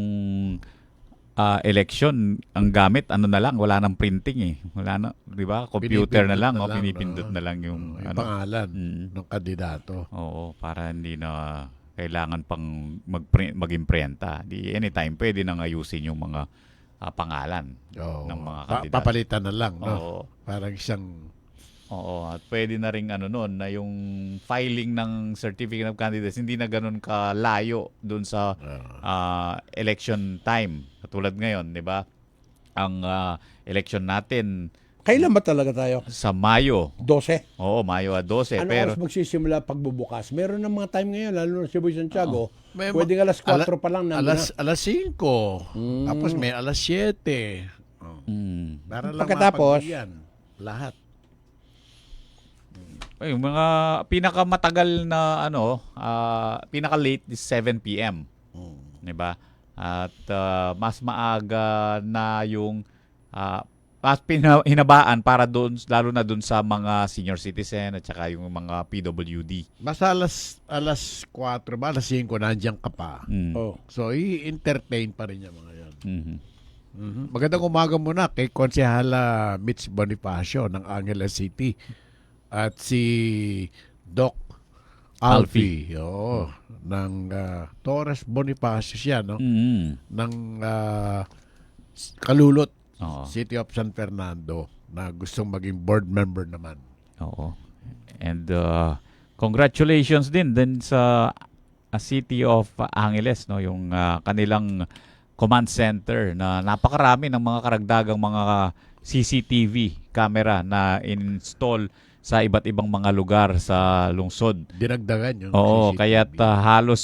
election, ang gamit, ano na lang, wala nang printing eh. Wala na, di ba? Computer na lang, pinipindot na lang yung, yung pangalan Mm. ng kandidato. Oo, para hindi na kailangan pang mag-imprenta. Di anytime pwede nang ayusin yung mga pangalan Oo. ng mga kandidato. Papalitan na lang, no? Oo. Parang isang Oo, at pwede na ring noon na yung filing ng certificate of candidacy hindi na ganun kalayo doon sa election time. Katulad ngayon, 'di ba? Ang election natin Kailan ba talaga tayo? sa Mayo. 12. Oo, Mayo 12, Ano pero oras magsisimula pagbubukas? Meron ng mga time ngayon, lalo na si Boy Santiago, May pwedeng alas 4 pa lang nandun alas 5. Tapos may alas 7. Para lang Pagkatapos, mapagbigyan lahat. yung mga pinakamatagal na pinaka-late is 7 PM. 'Di ba? At mas maaga na yung mas hinabaan para doon, lalo na doon sa mga senior citizen at saka yung mga PWD. Basta alas 4 ba, alas 5 nandiyan ka pa. oh, So, i-entertain pa rin yung mga yan. Mhm. Magandang umaga muna kay Konsehala Mitch Bonifacio ng Angeles City at si Doc Alfie. Oo, ng Torres Bonifacio siya, no? Mhm. Ng Kalulot, Oo. City of San Fernando, na gustong maging board member naman. Oo. And congratulations din sa City of Angeles, no, yung kanilang command center na napakarami ng mga karagdagang mga CCTV camera na install sa iba't ibang mga lugar sa lungsod. Dinagdagan yung Oo, CCTV. kaya't halos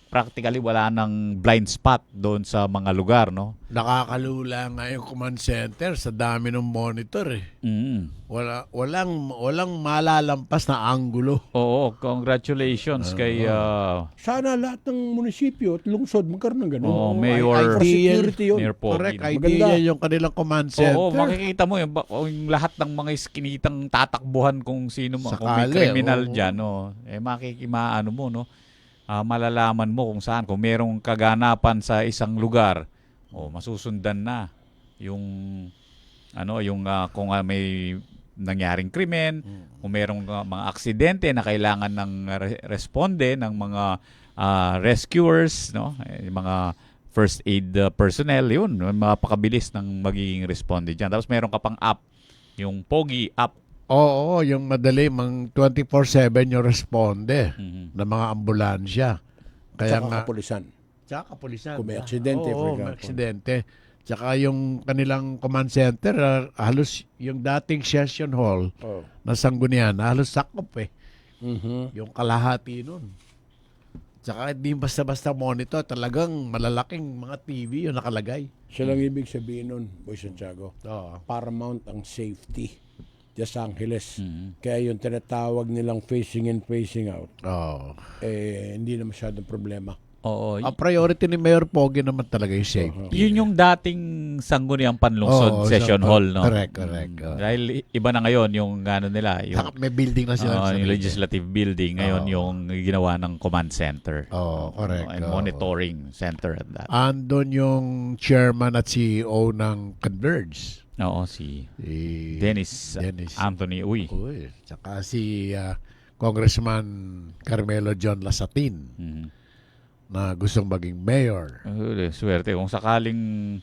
practically wala nang blind spot doon sa mga lugar, no? Nakakalula nga yung command center sa dami ng monitor eh. Mm. Walang malalampas na anggulo. Oo, congratulations kay sana lahat ng munisipyo at lungsod magkaroon ng ganun. Mayor For security yun. Mayor Pogi. Correct, no? idea Maganda. yung kanilang command center. Oo, makikita mo yung lahat ng mga iskinitang tatakbuhan kung sino mo, kung may Sakali, criminal oo. diyan, no. Makikimaano mo, no. Malalaman mo kung saan, kung merong kaganapan sa isang lugar, masusundan na yung kung may nangyaring krimen, kung merong mga aksidente na kailangan ng responde ng mga rescuers, no, yung mga first aid personnel, yun, mapakabilis ng magiging responde diyan. Tapos meron ka pang app, yung Pogi app. Oo, yung madali, 24/7 yung responde Mhm. ng mga ambulansya. Kaya Tsaka nga, kapulisan. tsaka kapulisan. Kung may aksidente, for Oo, example. may aksidente. Tsaka yung kanilang command center, halos yung dating session hall Oh. na Sangguniang, halos sakop eh. Mhm. Yung kalahati nun. Tsaka hindi basta-basta monitor, talagang malalaking mga TV yung nakalagay. Siya lang ibig sabihin nun, Boy Santiago. Oo. Paramount ang safety Los Angeles. Mhm. Kaya yung tinatawag nilang phasing in, phasing out, Oo. hindi na masyadong problema. Oo. Ang priority ni Mayor Pogi naman talaga yung safety. Yun yung dating Sangguniang Panlungsod Oo, Session sa- Hall, no? correct. Dahil iba na ngayon yung nila, yung, Saka may building na sila. yung legislative building, ngayon yung ginawa ng command center. Oo, correct. And Oo. monitoring center at that. Andon yung chairman at CEO ng Converge. Oo, si Si Dennis Anthony Uy. Uy. Tsaka si Congressman Carmelo John Lasatin. Mhm. na gustong maging mayor. Swerte kung sakaling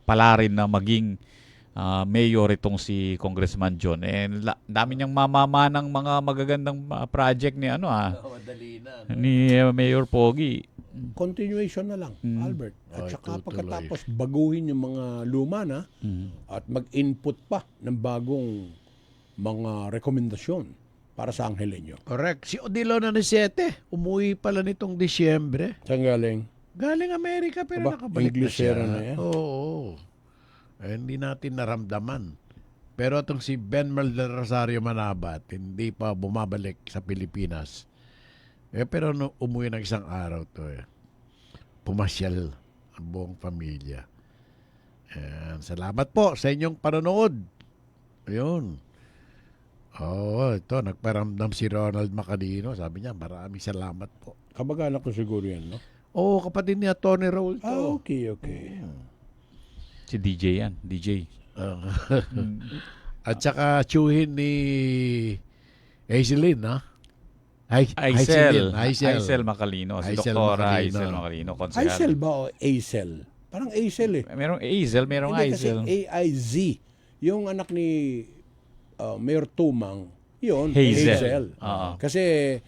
palarin na maging mayor itong si Congressman John. Dami niyang mamama ng mga magagandang project ni ni Mayor Pogi. Continuation na lang, Albert. At Ay, saka tutuloy. pagkatapos baguhin yung mga luma na at mag-input pa ng bagong mga rekomendasyon para sa Angeleño. Correct. Si Odilo na 7, umuwi pala nitong Disyembre. Saan galing? Galing Amerika pero Aba, nakabalik na siya. Inglesera na yan. Oo. Hindi natin naramdaman. Pero itong si Benmal del Rosario Manabat, hindi pa bumabalik sa Pilipinas. Pero umuwi ng isang araw to pumasyal ang buong pamilya. Salamat po sa inyong panonood. Ayun. Ito, nagparamdam si Ronald Macalino. Sabi niya, maraming salamat po. Kamag-anak ko siguro yan, no? Kapatid niya, Tony Raul to. Okay. Si DJ yan. DJ. At saka tsuhin ni Aiselin, ha? Aisel Macalino. Si Aisel Dr. Macalino. Aisel Macalino. konsehal. Aisel ba o Aisel? Parang Aisel eh. Merong Aisel, merong Hindi, kasi Aisel. AIZ. Yung anak ni Mayor Tumang, yun, Hazel. Hazel. Oo. Kasi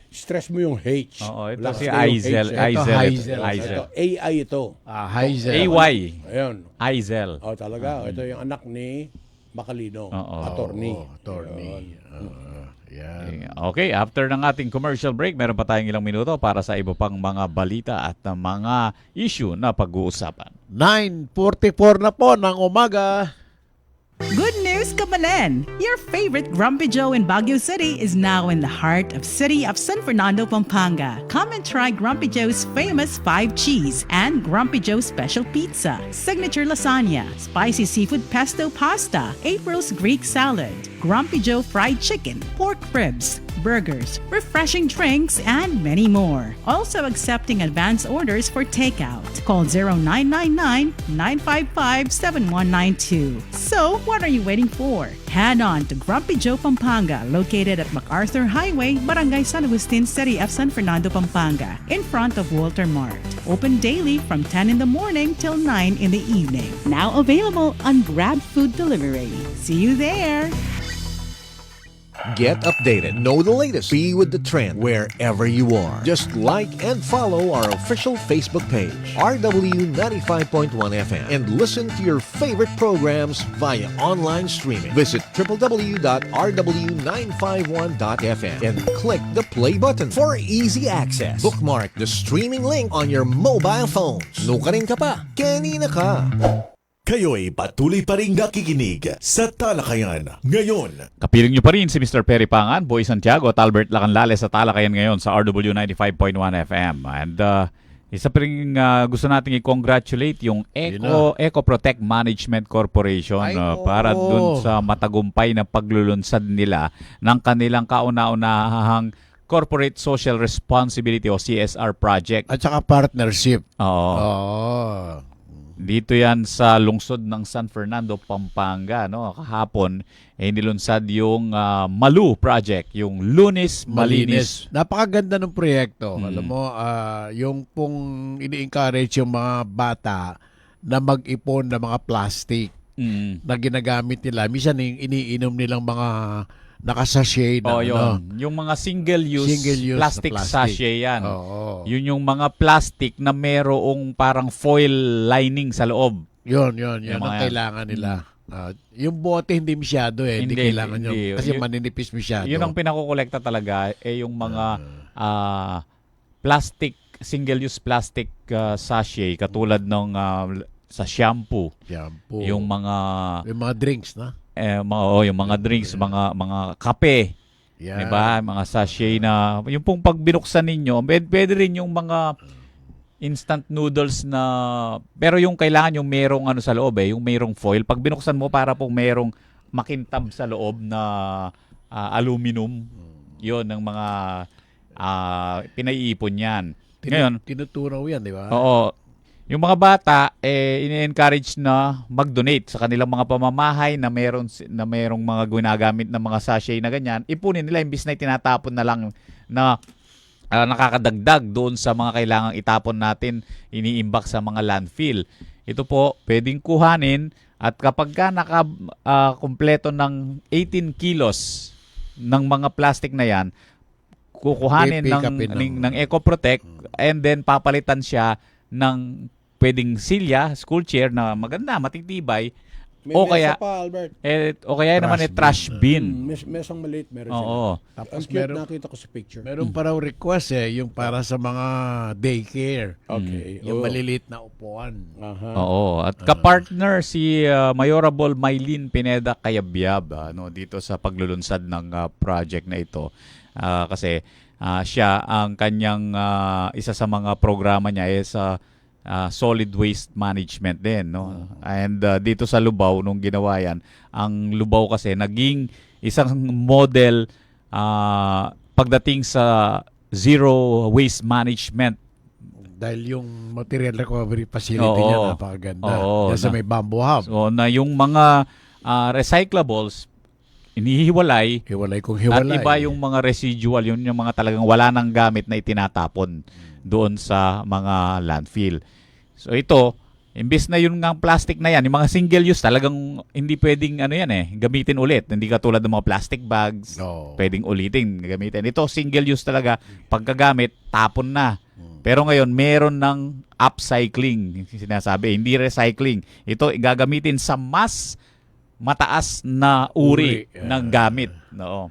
stress mo yung H. Oo, ito Last si na yung Aisel. H, eh. Aisel. Hazel. Ito, AI ito. Hazel. AY. Ayun. Aisel. Talaga. Ito yung anak ni Macalino. Oo. Attorney. Attorney. Yan. Okay, after ng ating commercial break, meron pa tayong ilang minuto para sa iba pang mga balita at mga issue na pag-uusapan. 9:44 na po ng umaga. Good news, Kabanen! Your favorite Grumpy Joe in Baguio City is now in the heart of city of San Fernando, Pampanga. Come and try Grumpy Joe's famous 5 cheese and Grumpy Joe special pizza, signature lasagna, spicy seafood pesto pasta, April's Greek salad, Grumpy Joe fried chicken, pork ribs, burgers, refreshing drinks, and many more. Also accepting advance orders for takeout. Call 0999-955-7192. So, what are you waiting for? Head on to Grumpy Joe Pampanga, located at MacArthur Highway, Barangay San Agustin, City of San Fernando, Pampanga, in front of Walter Mart. Open daily from 10 in the morning till 9 in the evening. Now available on Grab Food Delivery. See you there! Get updated. Know the latest. Be with the trend wherever you are. Just like and follow our official Facebook page, RW95.1 FM, and listen to your favorite programs via online streaming. Visit www.rw951.fm and click the play button for easy access. Bookmark the streaming link on your mobile phones. Nukarin ka pa. Kanina ka. Kayo'y patuloy pa rin nakikinig sa Talakayan ngayon. Kapiling nyo pa rin si Mr. Perry Pangan, Boy Santiago at Albert Lacanlales sa Talakayan ngayon sa RW 95.1 FM. And isa pa rin gusto nating i-congratulate yung Eco Protect Management Corporation para dun sa matagumpay na paglulunsad nila ng kanilang kauna-unahang Corporate Social Responsibility o CSR project. At saka partnership. Oo. Dito yan sa lungsod ng San Fernando, Pampanga. No? Kahapon, nilunsad yung Malu project, yung Lunis Malinis. Napakaganda ng proyekto. Alam mo, yung pong ini-encourage yung mga bata na mag-ipon ng mga plastic na ginagamit nila. Minsan yung iniinom nilang mga nakasachet na Yung mga single-use plastic na sachet yan. Oo. Yun yung mga plastic na merong parang foil lining sa loob. Yun ang mga kailangan nila. Yung bote hindi masyado Hindi kailangan yun. Kasi maninipis masyado. Yun ang pinakukolekta talaga yung mga plastic, single-use plastic sachet katulad ng sa shampoo. Yung mga drinks na. Yung mga drinks, mga kape. Yeah. Diba? Mga sachet na yung pong pag binuksan ninyo, pwede rin yung mga instant noodles na pero yung kailangan yung merong sa loob yung merong foil. Pag binuksan mo para pong merong makintab sa loob na aluminum. Yun ng mga pinaiipon yan. Ngayon, tinuturaw yan, di ba? Oo. Yung mga bata, ini-encourage na mag-donate sa kanilang mga pamamahay na merong mga ginagamit na mga sachet na ganyan. Ipunin nila, imbis na tinatapon na lang na nakakadagdag doon sa mga kailangang itapon natin, iniimbak sa mga landfill. Ito po, pwedeng kuhanin at kapag ka kumpleto ng 18 kilos ng mga plastic na yan, kukuhanin Pick upin ng EcoProtect and then papalitan siya ng pwedeng silya, school chair na maganda, matitibay, May o mesa kaya pa, Albert. o kaya naman trash bin. Mesang maliit meron Oo. sila. Tapos Ang cute, meron- nakita ko sa picture. Meron pa raw request yung para sa mga daycare. Okay. Yung maliliit na upuan. Aha. Oo. At kapartner si Mayorable Maylin Pineda Cayabyab dito sa paglulunsad ng project na ito. Kasi siya ang kanyang isa sa mga programa niya is solid waste management din, no? And dito sa Lubao nung ginawa yan, ang Lubao kasi naging isang model pagdating sa zero waste management. Dahil yung material recovery facility Oo. niya napakaganda. Oo, Yan sa may bamboo hub. So na yung mga recyclables inihiwalay Hiwalay kung at hiwalay. iba yung mga residual, yun yung mga talagang wala nang gamit na itinatapon doon sa mga landfill. So ito, imbis na yung nga plastic na yan, yung mga single use talagang hindi pwedeng gamitin ulit. Hindi katulad ng mga plastic bags, Oo. pwedeng ulitin gamitin. Ito single use talaga, pagkagamit tapon na. Pero ngayon meron ng upcycling, sinasabi, hindi recycling. Ito gagamitin sa mas mataas na uri ng gamit. No.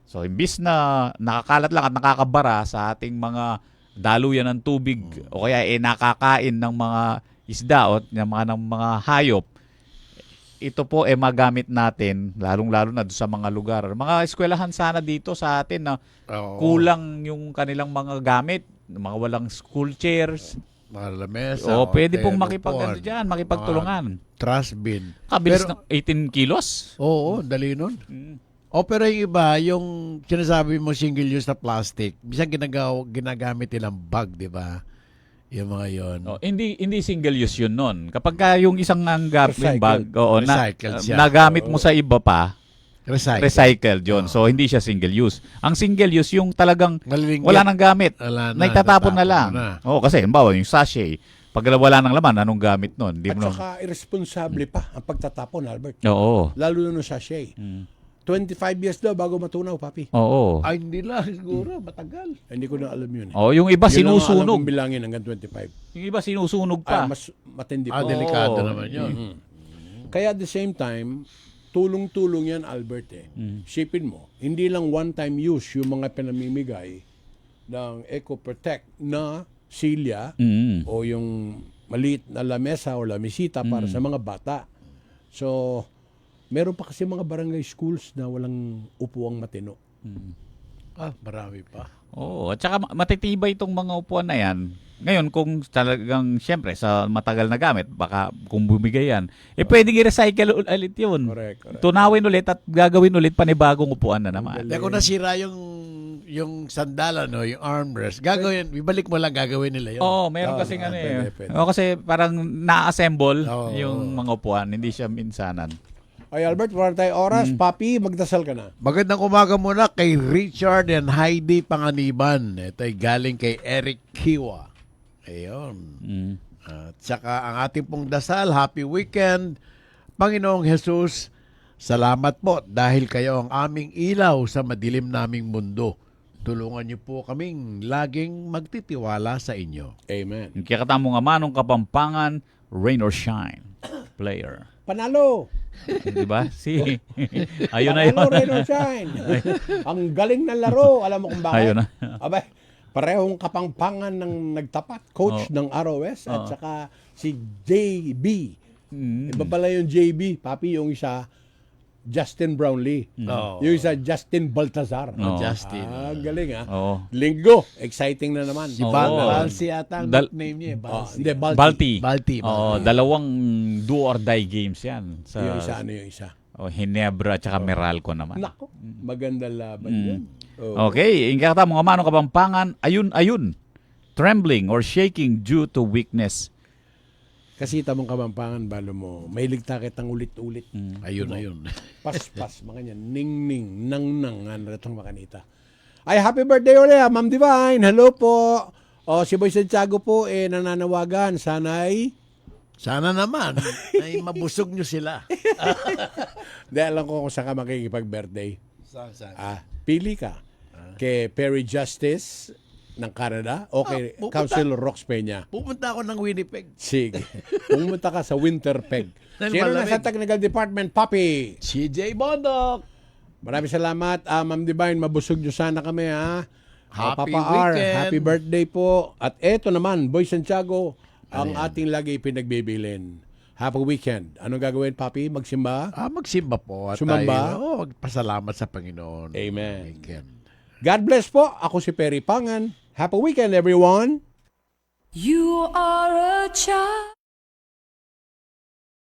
So imbis na nakakalat lang at nakakabara sa ating mga daluyan ng tubig o kaya nakakain ng mga isda o ng mga hayop, ito po magamit natin lalong-lalo na sa mga lugar. Mga eskwelahan sana dito sa atin na Oo. kulang yung kanilang mga gamit, mga walang school chairs. Mga lamesa. O pwede pong upuan, makipagtulungan. mga trash bin. Kabilis Pero- ng 18 kilos. Oo, dali nun. O pero yung iba, yung sinasabi mo single-use na plastic, bisan ginagamit nilang bag, di ba? Yung mga yon. Oh, hindi single use yun nun. Kapag ka yung isang Recycled. bag, Recycled siya. nagamit mo sa iba pa, recycled yun. Oo. So hindi siya single use. Ang single use yung talagang Malilinggit. wala nang gamit. Wala na, Naitatapon na tatapon lang. na. Oo, kasi halimbawa yung sachet, pag wala nang laman, anong gamit nun? Hindi At mo saka irresponsable pa ang pagtatapon, Albert. Oo. Lalo na sa sachet. 25 years daw bago matunaw, papi. Oo. Ay, hindi lang. Siguro, matagal. Hindi ko na alam yun. Oh, yung iba Yun lang ang alam sinusunog. kong bilangin hanggang 25. Yung iba sinusunog pa. Mas matindi pa. Delikado Oo. naman yun. Kaya at the same time, tulong-tulong yan, Albert. Sipin mo, hindi lang one-time use yung mga pinamimigay ng EcoProtect na silya o yung maliit na lamesa o lamisita para sa mga bata. So, meron pa kasi mga barangay schools na walang upuang matino. Marami pa. Oo, at saka matitibay itong mga upuan na yan. Ngayon, kung talagang, siyempre, sa matagal na gamit, baka kung bumigay yan, pwedeng i-recycle ulit yun. Correct. Tunawin ulit at gagawin ulit panibagong upuan na naman. Kaya kung nasira yung sandala, no, yung armrest, gagawin, ibalik mo lang, gagawin nila yun. Oo, meron kasing pwede. Oo, kasi parang na-assemble Oo. yung mga upuan, hindi siya minsanan. Ay, Albert, wala tayong oras. Papi, magdasal ka na. Magandang umaga muna kay Richard and Heidi Panganiban. Ito ay galing kay Eric Kiwa. Ayun. At saka ang ating pong dasal, happy weekend. Panginoong Jesus, salamat po dahil kayo ang aming ilaw sa madilim naming mundo. Tulungan niyo po kaming laging magtitiwala sa inyo. Amen. Yung kakatamong ama ng Kapampangan, rain or shine, player. Panalo! Di ba? Ayun na yun. Panalo, rain or shine. Ang galing ng laro. Alam mo kung bakit? Ayun na. Abay, parehong Kapampangan ng nagtapat. Coach ng ROS at saka si JB. Iba pala yung JB. Papi, yung isa, Justin Brownlee. Oo. Yung isa, Justin Baltazar. Oo. Justin. Galing Oo. Linggo, exciting na naman. Si Oo. Balsi ata ang nickname niya. Balsi. Hindi, Balti. Balti. Oo, dalawang do or die games yan. Sa Yung isa, ano yung isa? Hinebra at saka Meralco naman. Nako, maganda laban yun. Oh. Okay, yung kakatamong ama ng Kapampangan, ayun. Trembling or shaking due to weakness. Kasi tamang Kapampangan, balo mo, may ligta kitang ulit-ulit. Ayun. Pas-pas, mga niyan. Ning-ning, nang-nang, nga naratang makanita. Ay, happy birthday ulit, Ma'am Divine. Hello po. O, si Boy Santiago po, nananawagan. Sana'y... Sana naman ay mabusog nyo sila. Hindi, alam ko kung saan ka makikipag-birthday. Saan? Pili ka. Kay Perry Justice ng Canada o kay pupunta. Councilor Rox Peña. Pupunta ako ng Winnipeg. Sige. Pumunta ka sa Winterpeg. Dahil Sino malamig. nasa Technical Department, Papi? CJ Bondok. Maraming salamat, Ma'am Divine. Mabusog nyo sana kami, ha? Happy Papa R, weekend. happy birthday po. At eto naman, Boy Santiago, ang ating lagi pinagbibilin. Happy weekend. Anong gagawin, Papi? Magsimba? Magsimba po. At Sumamba? tayo, magpasalamat sa Panginoon. Amen. Weekend. God bless po. Ako si Perry Pangan. Happy weekend, everyone. You are a child.